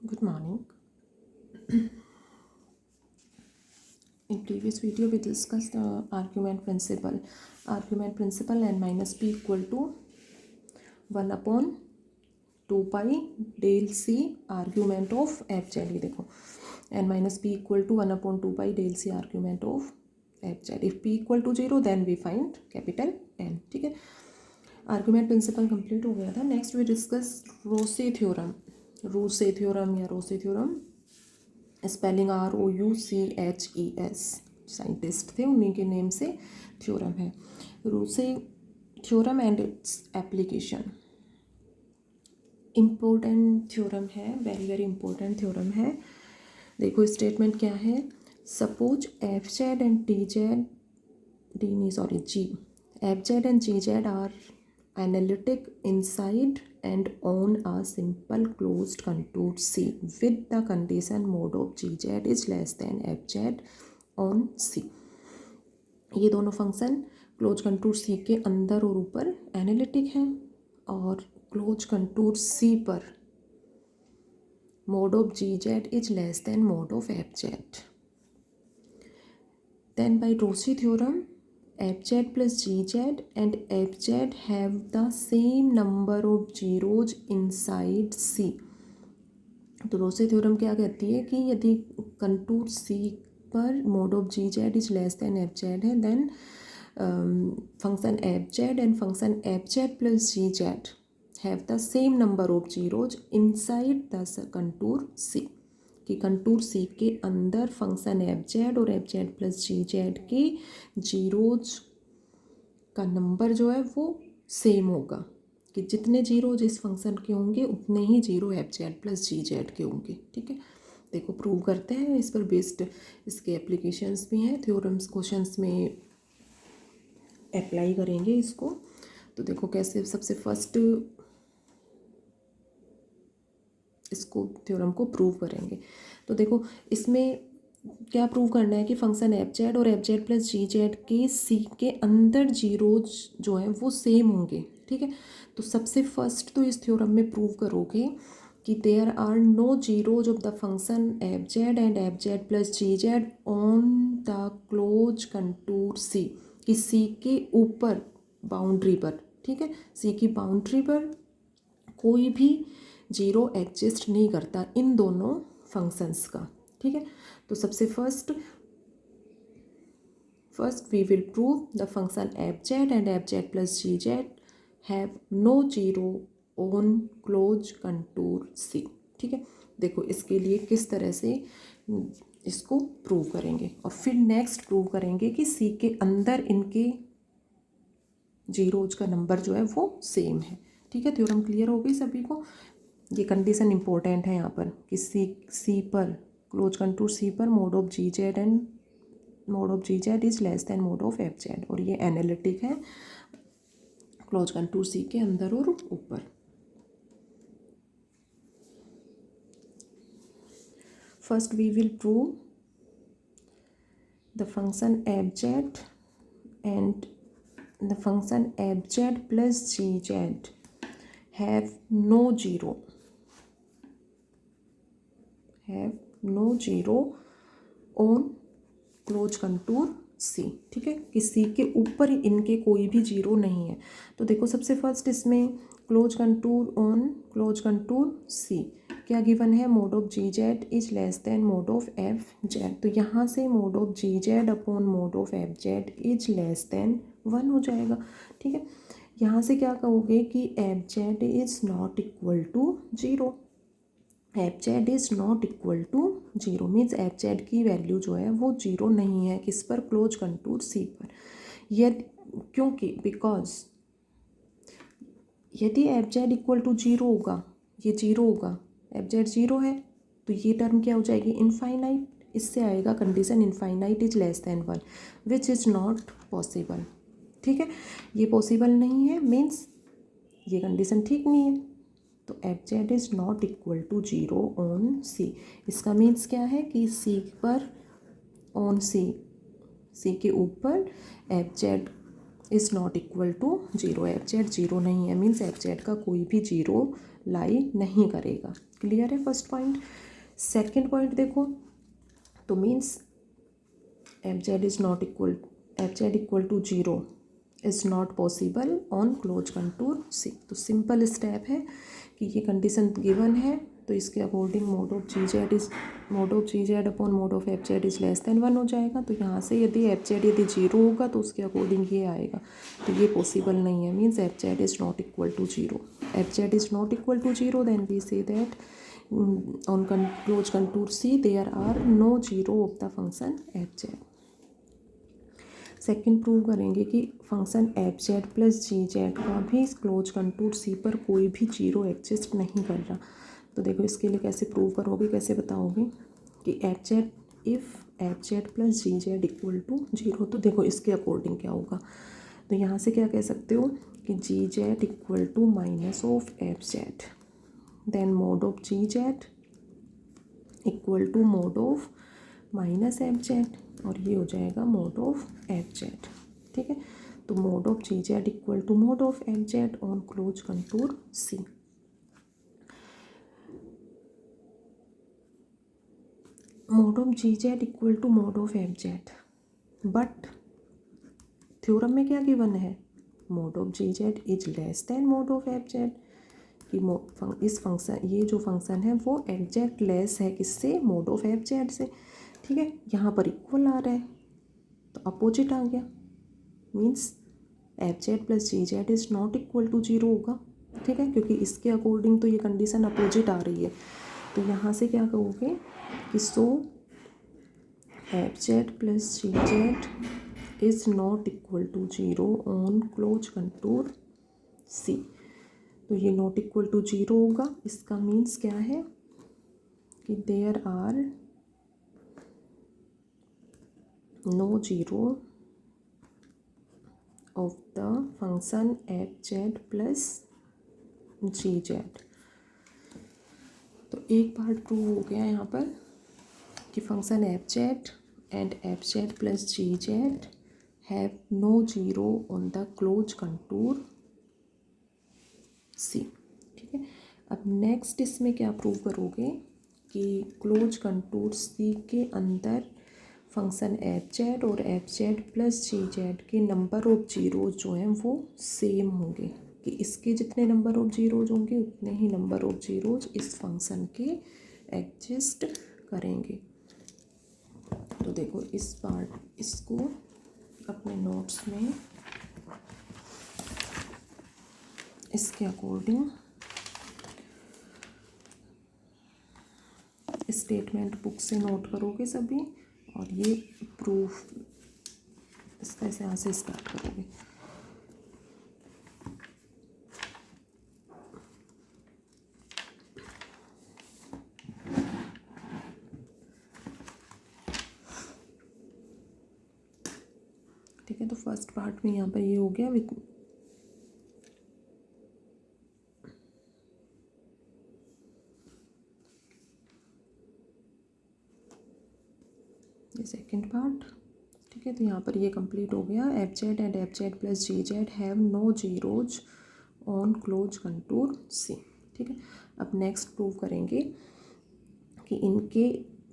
Good morning. In previous video we discussed the argument principle. Argument principle n minus p equal to 1 upon 2 pi del c argument of f z. ये देखो n minus p equal to 1 upon 2 pi del c argument of f z. If p equal to 0 then we find capital N. ठीक है, argument principal complete हो गया था. Next we discuss Rouche theorem. Rouche theorem या Rouche theorem, spelling ROUCHES, scientist थे, उन्हीं के name से थ्योरम है. Rouche theorem and its application. Important theorem है, वेरी वेरी इंपॉर्टेंट थ्योरम है. देखो स्टेटमेंट क्या है. Suppose f Z and t z g f Z and ji Z are analytic inside and on a simple closed contour C with the condition mode of gz is less than fz on C. ये दोनों function close contour C के अंदर और ऊपर analytic हैं और close contour C पर mod of gz is less than mod of fz. Then by Rossi theorem, fz plus gz and fz have the same number of zeros inside C. तो रोसे theorem क्या कहती है कि यदि contour C पर mod of gz is less than fz है, then function fz and function fz plus gz have the same number of zeros inside the contour C. कि contour C के अंदर फंक्शन fz और fz plus gz के zeros का number जो है वो सेम होगा, कि जितने जीरोज इस फंक्शन के होंगे उतने ही जीरो fz प्लस gz के होंगे. ठीक है, देखो प्रूव करते हैं. इस पर बेस्ड इसके एप्लीकेशंस भी हैं, थ्योरम्स क्वेश्चंस में अप्लाई करेंगे इसको. तो देखो कैसे, सबसे फर्स्ट इसको थ्योरम को प्रूव करेंगे. तो देखो इसमें क्या प्रूव करना है कि फंक्शन fz और fz प्लस gz के C के अंदर जीरोज जो हैं वो सेम होंगे. ठीक है, तो सबसे फर्स्ट तो इस थ्योरम में प्रूव करोगे कि there are no zeros of the function fz and fz plus gz on the close contour C, कि C के ऊपर बाउंड्री पर, ठीक है, C की बाउंड्री पर कोई भी जीरो एग्जिस्ट नहीं करता इन दोनों फंक्शंस का. ठीक है, तो सबसे first we will prove the function fz and fz plus gz have no zero on close contour C. ठीक है, देखो इसके लिए किस तरह से इसको प्रूव करेंगे और फिर नेक्स्ट प्रूव करेंगे कि C के अंदर इनके जीरोज का नंबर जो है वो सेम है. ठीक है, थ्योरम क्लियर हो गई सभी को. ये कंडीशन इंपॉर्टेंट है यहाँ पर कि C पर क्लोज कंटूर C पर mod of gz and mode of gz is less than mod of fz, और ये एनालिटिक है क्लोज कंटूर C के अंदर और ऊपर. First we will prove the function fz and the function fz plus gz have no zero on close contour C. ठीक है, कि C के ऊपर इनके कोई भी जीरो नहीं है. तो देखो सबसे फर्स्ट इसमें close contour on close contour C क्या गिवन है, mod of gz is less than mod of fz. तो यहाँ से mod of gz upon mod of fz is less than 1 हो जाएगा. ठीक है, यहाँ से क्या कहोगे कि fz is not equal to zero. fz is not equal to zero means fz की वैल्यू जो है वो जीरो नहीं है. किस पर, क्लोज कंटूर C पर. यदि, क्योंकि बिकॉज यदि fz इक्वल टू जीरो होगा, ये जीरो होगा, fz जीरो है, तो ये टर्म क्या हो जाएगी, इनफाइनाइट. इससे आएगा condition infinite is less than 1 which is not possible. ठीक है, ये पॉसिबल नहीं है मीन्स ये कंडीशन ठीक नहीं है. तो fz is not equal to zero on C. इसका मीन्स क्या है कि C पर ऑन C के ऊपर fz is not equal to zero. fz zero नहीं है मीन्स fz का कोई भी जीरो लाई नहीं करेगा। क्लियर है फर्स्ट पॉइंट। सेकंड पॉइंट देखो, तो means F Z is not equal, f Z equal to zero is not possible on close contour सी। तो सिंपल स्टेप है कि ये कंडीशन गिवन है, तो इसके according mod of ji Z is mod of ji Z upon mod of F Z is less than 1 हो जाएगा। तो यहाँ से यदि एफ जेड यदि जीरो होगा तो उसके अकॉर्डिंग ये आएगा, तो ये पॉसिबल नहीं है, means F Z is not equal to zero. F Z is not equal to zero, then we say that on close contour C there are no zero of the function F Z. Second prove करेंगे कि function F Z plus G Z का भी close contour C पर कोई भी zero exist नहीं कर रहा। तो देखो इसके लिए कैसे प्रूव करोगे, कैसे बताओगे कि F Z if F Z plus G Z equal to zero, तो देखो इसके अकॉर्डिंग क्या होगा। तो यहाँ से क्या कह सकते हो कि जी Z equal to minus of F z, then mod of ji Z equal to mod of minus f Z, और ये हो जाएगा मोड ऑफ एफ जेड। ठीक है, तो mod of ji Z equal to mod of F Z on close contour C. Mod of ji Z equal to mod of F Z, but theorem में क्या given है, mod of ji Z is less than mod of F Z, कि इस function, ये जो function है वो exact less है किससे, मोड ऑफ एफ जेड से। ठीक है, यहाँ पर इक्वल आ रहा है तो अपोजिट आ गया, means F Z plus G Z is not equal to zero होगा। ठीक है, क्योंकि इसके अकॉर्डिंग तो ये कंडीशन अपोजिट आ रही है। तो यहाँ से क्या कहोगे कि so F Z plus G Z is not equal to zero on close contour सी। तो ये नॉट इक्वल टू जीरो होगा, इसका मीन्स क्या है कि there are no zero of the function F Z plus G Z. तो एक part prove हो गया यहाँ पर कि function F Z and F Z plus G Z have no zero on the close contour C. ठीक है, अब नेक्स्ट इसमें क्या प्रूव करोगे कि क्लोज कंटूर सी के अंदर फंक्शन एफ जेड और F Z plus G Z के नंबर ऑफ जीरोज जो हैं वो सेम होंगे, कि इसके जितने नंबर ऑफ जीरोज होंगे उतने ही नंबर ऑफ जीरोज इस फंक्शन के एग्जिस्ट करेंगे। तो देखो इस पार्ट, इसको अपने नोट्स में इसके अकॉर्डिंग स्टेटमेंट बुक से नोट करोगे सभी, और ये प्रूफ इसका ऐसे यहाँ से स्टार्ट करोगे। ठीक है, तो फर्स्ट पार्ट में यहाँ पर ये हो गया विथ ये सेकेंड पार्ट। ठीक है, तो यहाँ पर ये कंप्लीट हो गया, F Z and F Z plus G Z have no zeros on close contour C. ठीक है, अब नेक्स्ट प्रूव करेंगे कि इनके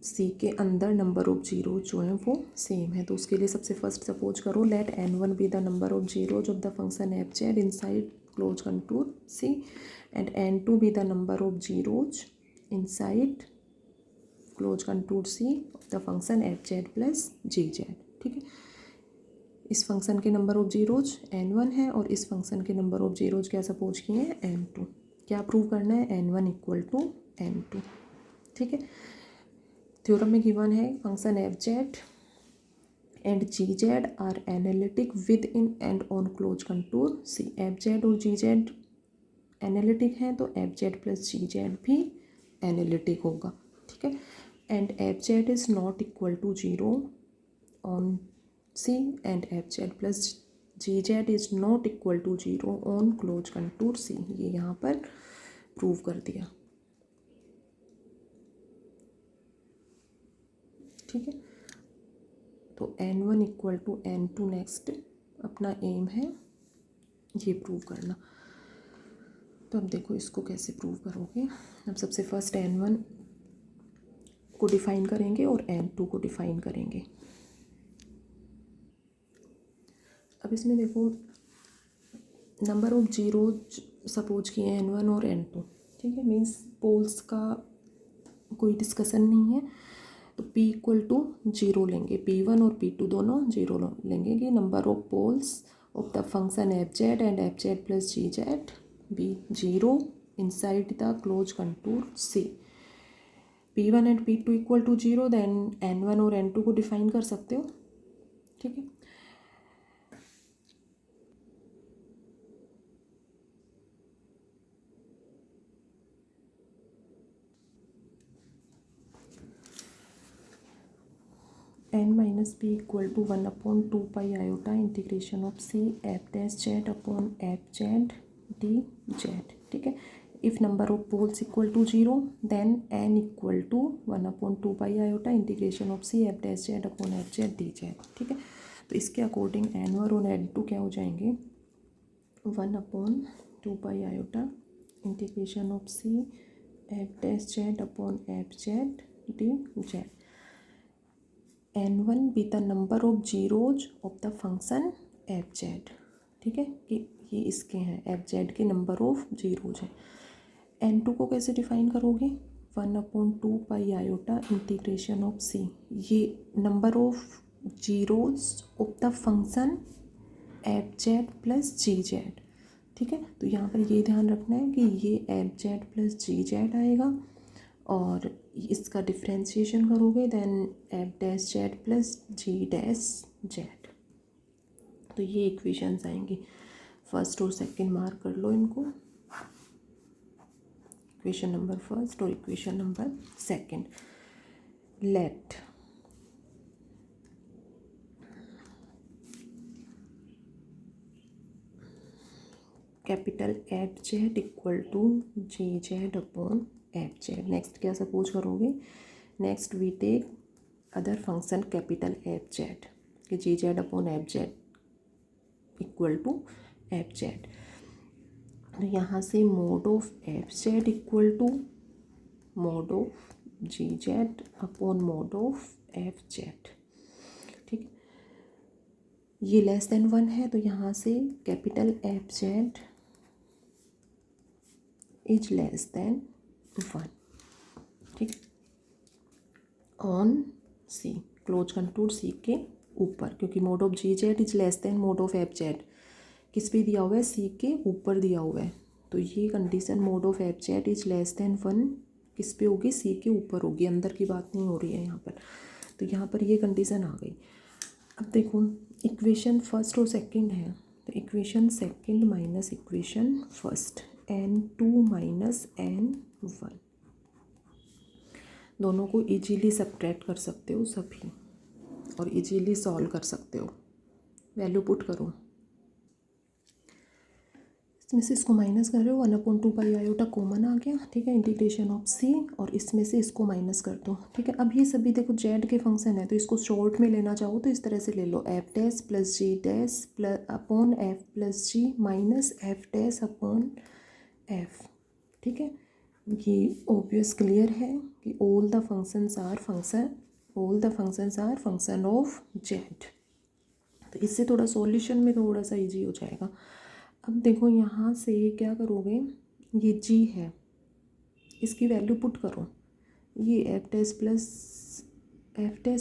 सी के अंदर नंबर ऑफ जीरो जो हैं वो सेम है। तो उसके लिए सबसे फर्स्ट सपोज करो let n1 be the number of zeros of the function F Z inside close contour C and n2 be the number of zeros inside close contour C of the function F Z plus G Z. ठीक है, इस function के number of zeros n1 है और इस function के number of zeros क्या suppose किए हैं n2। क्या प्रूव करना है, n1 इक्वल टू n2। ठीक है, थ्योरम में गिवन है function F Z and ji Z are analytic within and on close contour C. F Z और जी जेड एनालिटिक हैं तो F Z plus G Z भी analytic होगा। ठीक है, and F Z is not equal to zero on C and F Z plus G Z is not equal to zero on close contour C. ये यहाँ पर prove कर दिया। ठीक है, तो n1 equal to n2 next अपना aim है ये प्रूव करना। तो अब देखो इसको कैसे प्रूव करोगे। अब सबसे फर्स्ट n1 को डिफ़ाइन करेंगे और n2 को डिफ़ाइन करेंगे। अब इसमें देखो नंबर ऑफ जीरोज सपोज किए n1 और n2, ठीक है। मीन्स पोल्स का कोई डिस्कशन नहीं है। तो p इक्वल टू 0 लेंगे, p1 और p2 दोनों 0 लेंगे कि number of poles of the function fz and fz plus gz be 0 inside the close contour c। p1 and p2 equal to 0, then n1 और n2 को डिफाइन कर सकते हो, ठीक है। n minus P equal to 1/2 integration of c F dash Z upon F Z D Z, ठीक है। If number of poles equal to 0 then n equal to 1/2 integration of c F dash Z upon F Z D Z, ठीक है। तो इसके according n1 और n2 क्या हो जाएंगे, 1/2 integration of c F dash Z upon F Z D Z. n1 be the number of zeros of the function F Z, ठीक है, कि ये इसके हैं एफ जेड के नंबर ऑफ जीरोज हैं। n2 को कैसे डिफाइन करोगे, 1/2 इंटीग्रेशन ऑफ c, ये number of zeros of the function F Z plus G Z, ठीक है। तो यहाँ पर ये ध्यान रखना है कि ये F Z plus G Z आएगा और इसका डिफ्रेंशिएशन करोगे then F dash Z plus G dash Z. तो ये इक्वेशंस आएंगी। फर्स्ट और सेकंड मार्क कर लो इनको, इक्वेशन नंबर फर्स्ट और equation number second. Let capital F Z equal to G Z upon F Z. Next क्या सपोज करोगे, next we take other function capital F Z कि जी Z upon F Z equal to F Z. तो यहाँ से mod of F Z equal to mod of ji Z upon mod of F Z, ठीक है। ये less than 1 है तो यहाँ से capital F Z is less than 1, ठीक, on C close contour C के ऊपर, क्योंकि mod of ji Z is less than mod of F Z किस पे दिया हुआ है, सी के ऊपर दिया हुआ है। तो ये condition mode of F Z is less than 1 किस पे होगी, सी के ऊपर होगी, अंदर की बात नहीं हो रही है यहाँ पर। तो यहाँ पर ये कंडीशन आ गई। अब देखो इक्वेशन फर्स्ट और सेकंड है, तो equation second minus equation first n2 minus n1 दोनों को इजीली सब्ट्रैक्ट कर सकते हो सभी और इजीली सॉल्व कर सकते हो। वैल्यू पुट करो, इसमें से इसको माइनस कर रहे हो, 1/2 कॉमन आ गया, ठीक है। इंटीग्रेशन ऑफ सी और इसमें से इसको माइनस कर दो, ठीक है। अब ये सभी देखो जेड के फंक्शन है तो इसको शॉर्ट में लेना चाहो तो इस तरह से ले लो, F dash plus G dash plus upon F plus G minus F dash upon F, ठीक है। ये ऑब्वियस क्लियर है कि all the functions are function of Z. तो इससे थोड़ा सॉल्यूशन में थोड़ा सा इजी हो जाएगा। अब देखो यहाँ से क्या करोगे, ये जी है इसकी वैल्यू पुट करो, ये F dash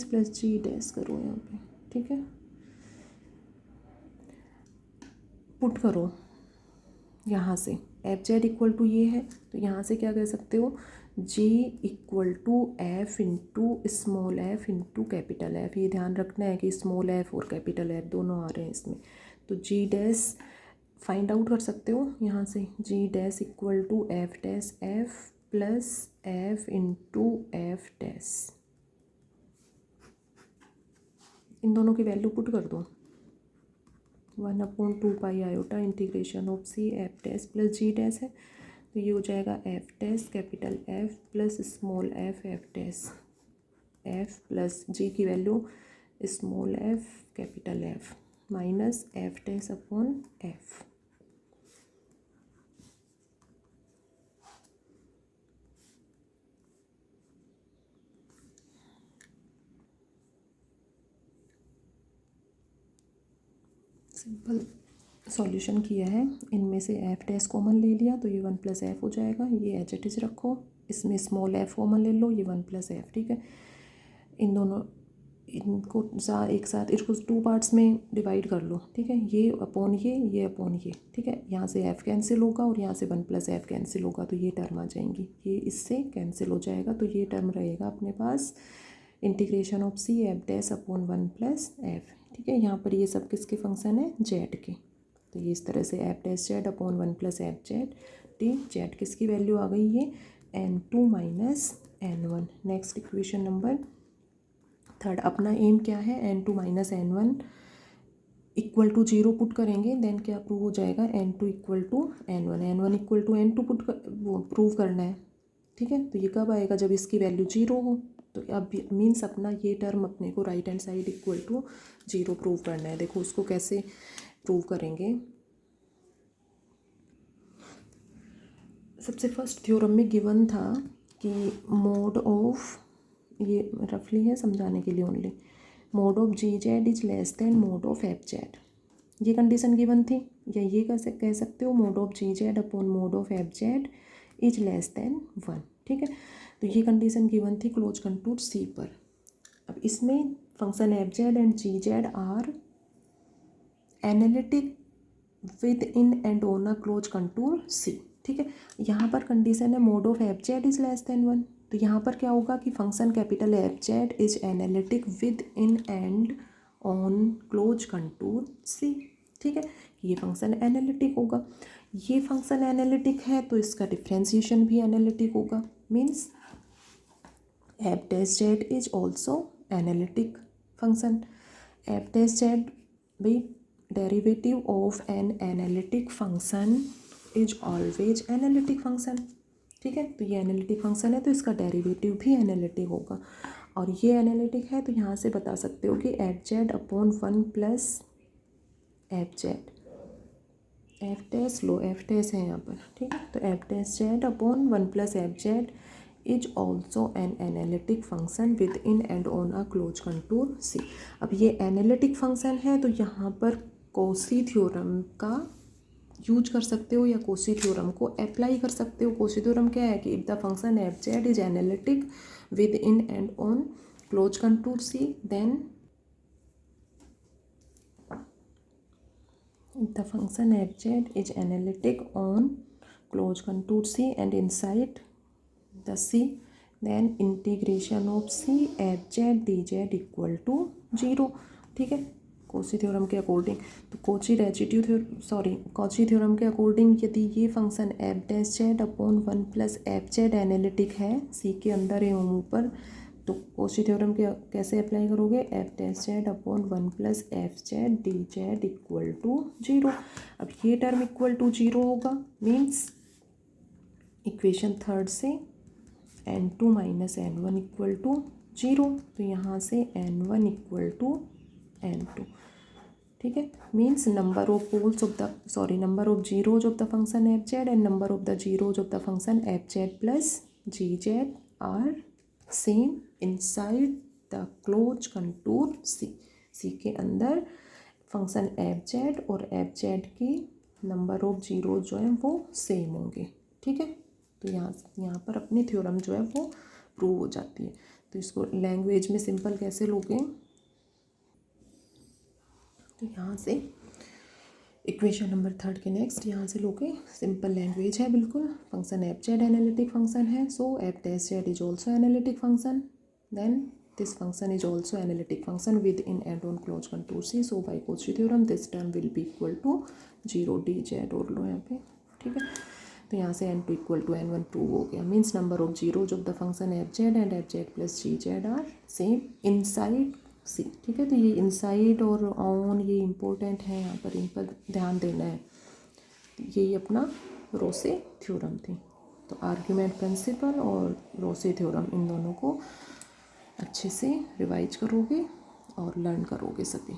plus G dash करो यहाँ पे, ठीक है। पुट करो यहाँ से एफ जेड इक्वल टू ये है तो यहाँ से क्या कह सकते हो, G equal to F into small F into capital F. ये ध्यान रखना है कि स्मॉल एफ और कैपिटल एफ दोनों आ रहे हैं इसमें। तो जी डैश फाइंड आउट कर सकते हो यहाँ से, G dash equal to F dash F plus F into F dash, इन दोनों की वैल्यू पुट कर दो, 1/2 integration of C F dash plus G dash है तो ये हो जाएगा F dash capital F plus small F dash F plus G की value small F capital F minus F dash upon F. Simple solution किया है, इनमें से एफ डैश कॉमन ले लिया तो ये 1 + f हो जाएगा, ये एच इट इज रखो, इसमें स्मॉल एफ कॉमन ले लो, ये 1 + f, ठीक है। इन दोनों इनको एक साथ इसको 2 पार्ट्स में डिवाइड कर लो, ठीक है, ये अपॉन ये अपॉन ये, ठीक है। यहाँ से f कैंसिल होगा और यहाँ से 1 + f कैंसिल होगा, तो ये टर्म आ जाएंगी, ये इससे कैंसिल हो जाएगा, तो ये टर्म रहेगा अपने पास integration of c f dash upon 1 + f, ठीक है। यहाँ पर ये सब किसके फंक्शन है, z के, तो ये इस तरह से f dash z upon 1 + f z D, z किसकी वैल्यू आ गई, ये n2 - n1। Next equation number 3, अपना एम क्या है, n2 - n1 = 0 पुट करेंगे, देन क्या प्रूव हो जाएगा, n2 = n1, n1 = n2 put वो प्रूव करना है, ठीक है। तो ये कब आएगा, जब इसकी वैल्यू 0 हो, तो अब मीन्स अपना ये टर्म अपने को राइट हैंड साइड =0 प्रूव करना है। देखो उसको कैसे प्रूव करेंगे। सबसे फर्स्ट थ्योरम में गिवन था कि मोड ऑफ, ये रफली है समझाने के लिए only, mod of ji Z is less than mod of F Z, ये कंडीशन गिवन थी, या ये कह सकते हो mod of ji Z upon mod of F Z is less than 1, ठीक है। तो ये कंडीशन गिवन थी क्लोज कंटूर सी पर। अब इसमें function F Z and ji Z are analytic within and on a close contour C, ठीक है। यहाँ पर कंडीशन है mod of F Z is less than 1, तो यहाँ पर क्या होगा कि function capital F Z is analytic within and on close contour C, ठीक है। ये फंक्शन एनालिटिक होगा, ये फंक्शन एनालिटिक है तो इसका डिफ्रेंशिएशन भी एनालिटिक होगा, means F dash Z is also analytic function. F dash Z भाई derivative of an analytic function is always analytic function, ठीक है। तो ये एनालिटिक फंक्शन है तो इसका डेरिवेटिव भी एनालिटिक होगा, और ये एनालिटिक है तो यहाँ से बता सकते हो कि F Z upon 1 + F Z, F dash लो, एफ डैश है यहाँ पर, ठीक है। तो F dash Z upon 1 + F Z is also an analytic function within and on a close contour C. अब ये एनालिटिक फंक्शन है तो यहाँ पर कोशी थ्योरम का यूज कर सकते हो या कोशी थ्योरम को अप्लाई कर सकते हो। कोशी थ्योरम क्या है कि if the function F Z is analytic within and on close contour C, then the function fz is analytic on closed contour C and inside the C, then integration of C fz dz = 0, ठीक है। Kochi theorem के according, तो Kochi theorem के according यदि ये function F dash Z upon 1 + F Z analytic है, सी के अंदर एवं ऊपर, तो कोशी थ्योरम के कैसे अप्लाई करोगे, F dash Z upon 1 + F Z D Z = 0। अब ये टर्म =0 होगा, मीन्स इक्वेशन 3 से n2 - n1 = 0, तो यहाँ से n1 = n2, ठीक है। Means number of zeros of the function F Z and number of the zeros of the function F Z plus G Z are same inside the close contour C. C के अंदर function F Z और F Z के number of zero जो है वो same होंगे, ठीक है। तो यहाँ पर अपनी थ्योरम जो है वो प्रूव हो जाती है। तो इसको लैंग्वेज में सिंपल कैसे लोगे, तो यहाँ से इक्वेशन नंबर 3 के नेक्स्ट यहाँ से लोगे, सिंपल लैंग्वेज है बिल्कुल। Function F Z analytic function है, so F dash Z is also analytic function, then this function is also analytic function within and on close contour C, so by Cauchy theorem this term will be = 0 D Z और लो यहाँ पे, ठीक है। तो यहाँ से n2 = n1 prove हो गया, means number of zeros of the function F Z and F Z plus G Z are same inside C, ठीक है। तो ये इनसाइड और ऑन ये इम्पोर्टेंट है, यहाँ पर इन पर ध्यान देना है। यही अपना रोसे थ्योरम थी। तो आर्ग्यूमेंट प्रिंसिपल और रोसे थ्योरम इन दोनों को अच्छे से रिवाइज करोगे और लर्न करोगे सभी।